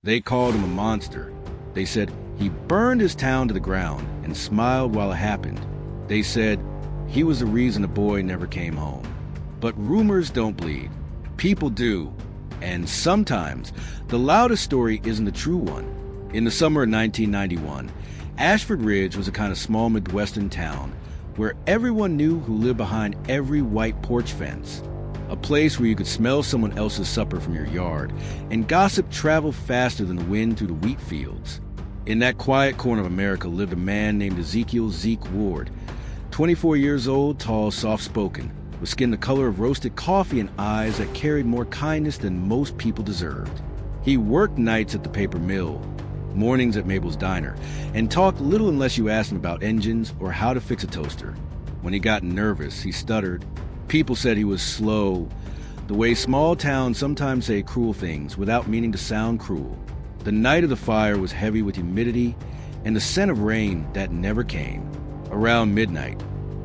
They called him a monster. They said he burned his town to the ground and smiled while it happened. They said he was the reason the boy never came home. But rumors don't bleed. People do. And sometimes the loudest story isn't the true one. In the summer of 1991, Ashford Ridge was a kind of small Midwestern town where everyone knew who lived behind every white porch fence. A place where you could smell someone else's supper from your yard, and gossip traveled faster than the wind through the wheat fields. In that quiet corner of America lived a man named Ezekiel Zeke Ward, 24 years old, tall, soft-spoken, with skin the color of roasted coffee and eyes that carried more kindness than most people deserved. He worked nights at the paper mill, mornings at Mabel's Diner, and talked little unless you asked him about engines or how to fix a toaster. When he got nervous, he stuttered. People said he was slow, the way small towns sometimes say cruel things without meaning to sound cruel. The night of the fire was heavy with humidity and the scent of rain that never came. Around midnight,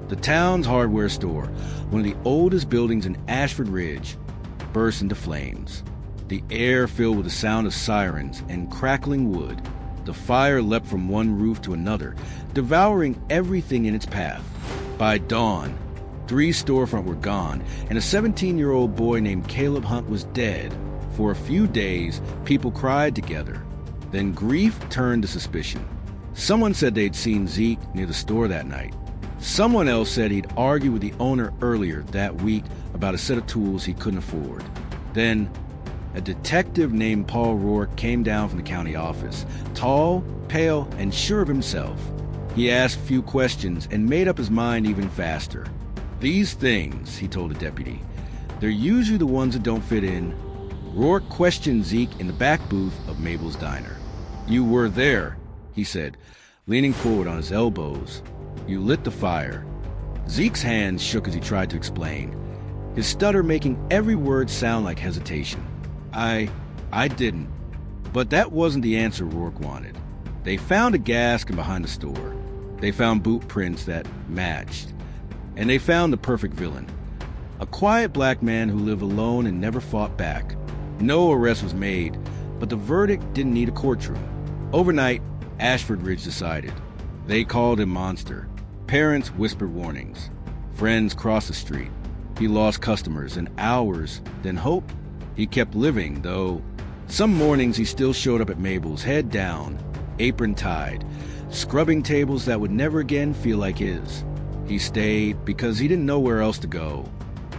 the town's hardware store, one of the oldest buildings in Ashford Ridge, burst into flames. The air filled with the sound of sirens and crackling wood. The fire leapt from one roof to another, devouring everything in its path. By dawn, 3 storefronts were gone, and a 17-year-old boy named Caleb Hunt was dead. For a few days, people cried together. Then grief turned to suspicion. Someone said they'd seen Zeke near the store that night. Someone else said he'd argued with the owner earlier that week about a set of tools he couldn't afford. Then, a detective named Paul Rourke came down from the county office, tall, pale, and sure of himself. He asked few questions and made up his mind even faster. "These things," he told the deputy, "they're usually the ones that don't fit in." Rourke questioned Zeke in the back booth of Mabel's Diner. "You were there," he said, leaning forward on his elbows. "You lit the fire." Zeke's hands shook as he tried to explain, his stutter making every word sound like hesitation. I didn't." But that wasn't the answer Rourke wanted. They found a gas can behind the store. They found boot prints that matched. And they found the perfect villain. A quiet black man who lived alone and never fought back. No arrest was made, but the verdict didn't need a courtroom. Overnight, Ashford Ridge decided. They called him Monster. Parents whispered warnings. Friends crossed the street. He lost customers and hours, then hope. He kept living, though. Some mornings he still showed up at Mabel's, head down, apron tied, scrubbing tables that would never again feel like his. He stayed because he didn't know where else to go.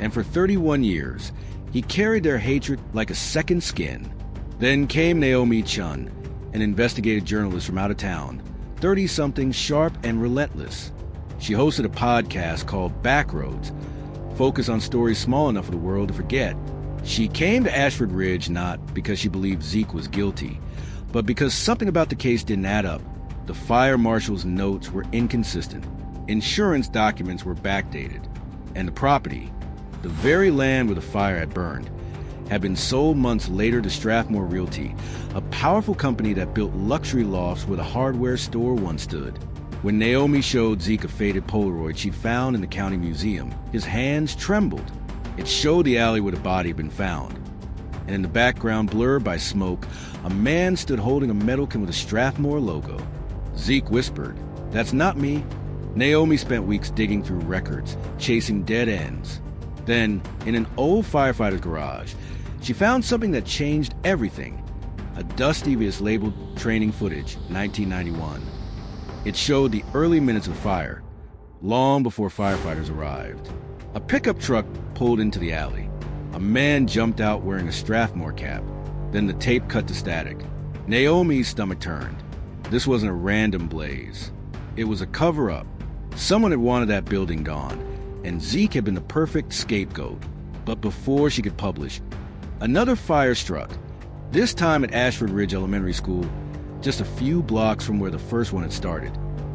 And for 31 years, he carried their hatred like a second skin. Then came Naomi Chun, an investigative journalist from out of town, 30-something, sharp and relentless. She hosted a podcast called Backroads, focused on stories small enough for the world to forget. She came to Ashford Ridge not because she believed Zeke was guilty, but because something about the case didn't add up. The fire marshal's notes were inconsistent. Insurance documents were backdated. And the property, the very land where the fire had burned, had been sold months later to Strathmore Realty, a powerful company that built luxury lofts where the hardware store once stood. When Naomi showed Zeke a faded Polaroid she found in the county museum, his hands trembled. It showed the alley where the body had been found. And in the background, blurred by smoke, a man stood holding a metal can with a Strathmore logo. Zeke whispered, "That's not me." Naomi spent weeks digging through records, chasing dead ends. Then, in an old firefighter's garage, she found something that changed everything. A dusty labeled training footage, 1991. It showed the early minutes of the fire, long before firefighters arrived. A pickup truck pulled into the alley. A man jumped out wearing a Strathmore cap. Then the tape cut to static. Naomi's stomach turned. This wasn't a random blaze. It was a cover-up. Someone had wanted that building gone, and Zeke had been the perfect scapegoat. But before she could publish, another fire struck, this time at Ashford Ridge Elementary School, just a few blocks from where the first one had started.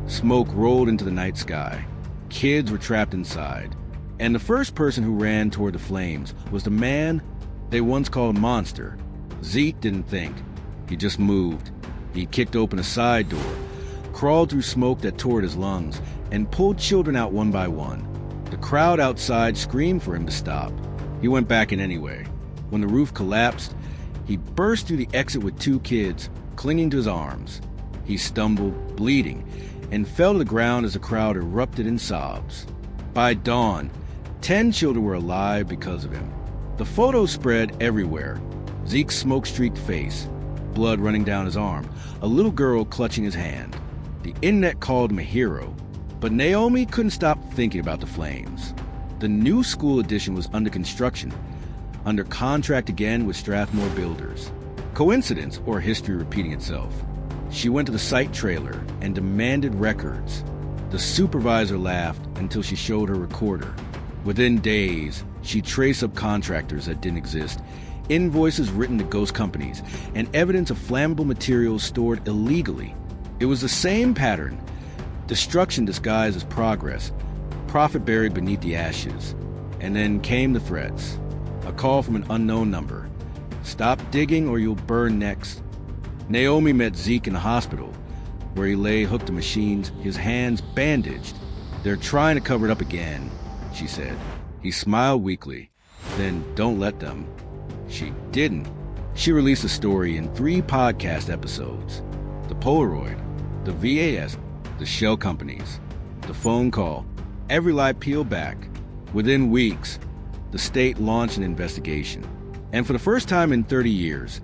Smoke rolled into the night sky. Kids were trapped inside. And the first person who ran toward the flames was the man they once called Monster. Zeke didn't think. He just moved. He kicked open a side door, crawled through smoke that tore at his lungs, and pulled children out one by one. The crowd outside screamed for him to stop. He went back in anyway. When the roof collapsed, He burst through the exit with 2 kids clinging to his arms. He stumbled, bleeding, and fell to the ground as the crowd erupted in sobs. By dawn, 10 children were alive because of him. The photos spread everywhere. Zeke's smoke-streaked face, blood running down his arm, a little girl clutching his hand. The internet called him a hero, but Naomi couldn't stop thinking about the flames. The new school addition was under construction, under contract again with Strathmore Builders. Coincidence or history repeating itself? She went to the site trailer and demanded records. The supervisor laughed until she showed her recorder. Within days, she traced subcontractors that didn't exist, invoices written to ghost companies, and evidence of flammable materials stored illegally. It was the same pattern. Destruction disguised as progress, profit buried beneath the ashes. And then came the threats. A call from an unknown number. Stop digging or you'll burn next. Naomi met Zeke in the hospital, where he lay hooked to machines, his hands bandaged. They're trying to cover it up again, she said. He smiled weakly. Then don't let them. She didn't. She released the story in 3 podcast episodes. The Polaroid, the VAS, the shell companies, the phone call, every lie peeled back. Within weeks, the state launched an investigation. And for the first time in 30 years,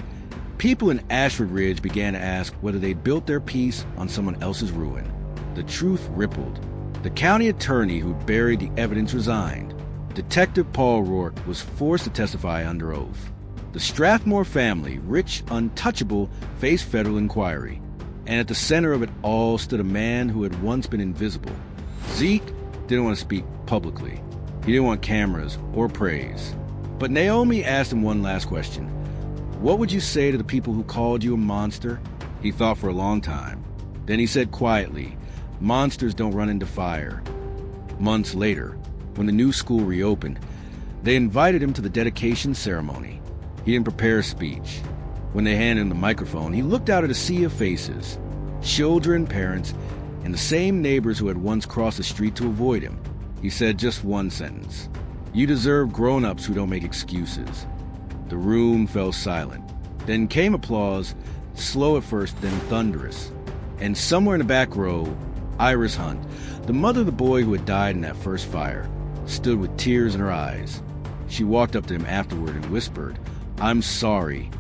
people in Ashford Ridge began to ask whether they built their peace on someone else's ruin. The truth rippled. The county attorney who buried the evidence resigned. Detective Paul Rourke was forced to testify under oath. The Strathmore family, rich, untouchable, faced federal inquiry. And at the center of it all stood a man who had once been invisible. Zeke didn't want to speak publicly. He didn't want cameras or praise. But Naomi asked him one last question. What would you say to the people who called you a monster? He thought for a long time. Then he said quietly, monsters don't run into fire. Months later, when the new school reopened, they invited him to the dedication ceremony. He didn't prepare a speech. When they handed him the microphone, he looked out at a sea of faces, children, parents, and the same neighbors who had once crossed the street to avoid him. He said just one sentence. You deserve grown-ups who don't make excuses. The room fell silent. Then came applause, slow at first, then thunderous. And somewhere in the back row, Iris Hunt, the mother of the boy who had died in that first fire, stood with tears in her eyes. She walked up to him afterward and whispered, I'm sorry.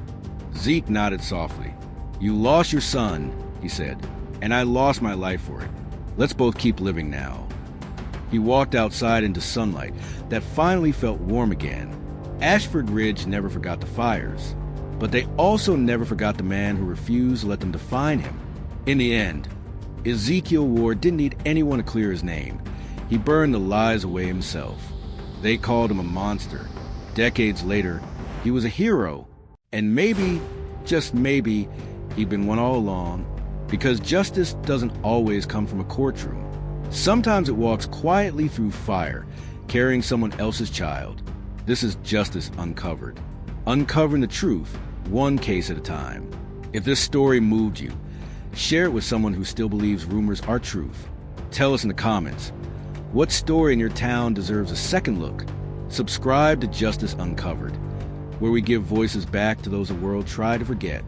Zeke nodded softly. You lost your son, he said, and I lost my life for it. Let's both keep living now. He walked outside into sunlight that finally felt warm again. Ashford Ridge never forgot the fires, but they also never forgot the man who refused to let them define him. In the end, Ezekiel Ward didn't need anyone to clear his name. He burned the lies away himself. They called him a monster. Decades later, he was a hero. And maybe, just maybe, he'd been one all along, because justice doesn't always come from a courtroom. Sometimes it walks quietly through fire, carrying someone else's child. This is Justice Uncovered, uncovering the truth, one case at a time. If this story moved you, share it with someone who still believes rumors are truth. Tell us in the comments, what story in your town deserves a second look? Subscribe to Justice Uncovered, where we give voices back to those the world tried to forget.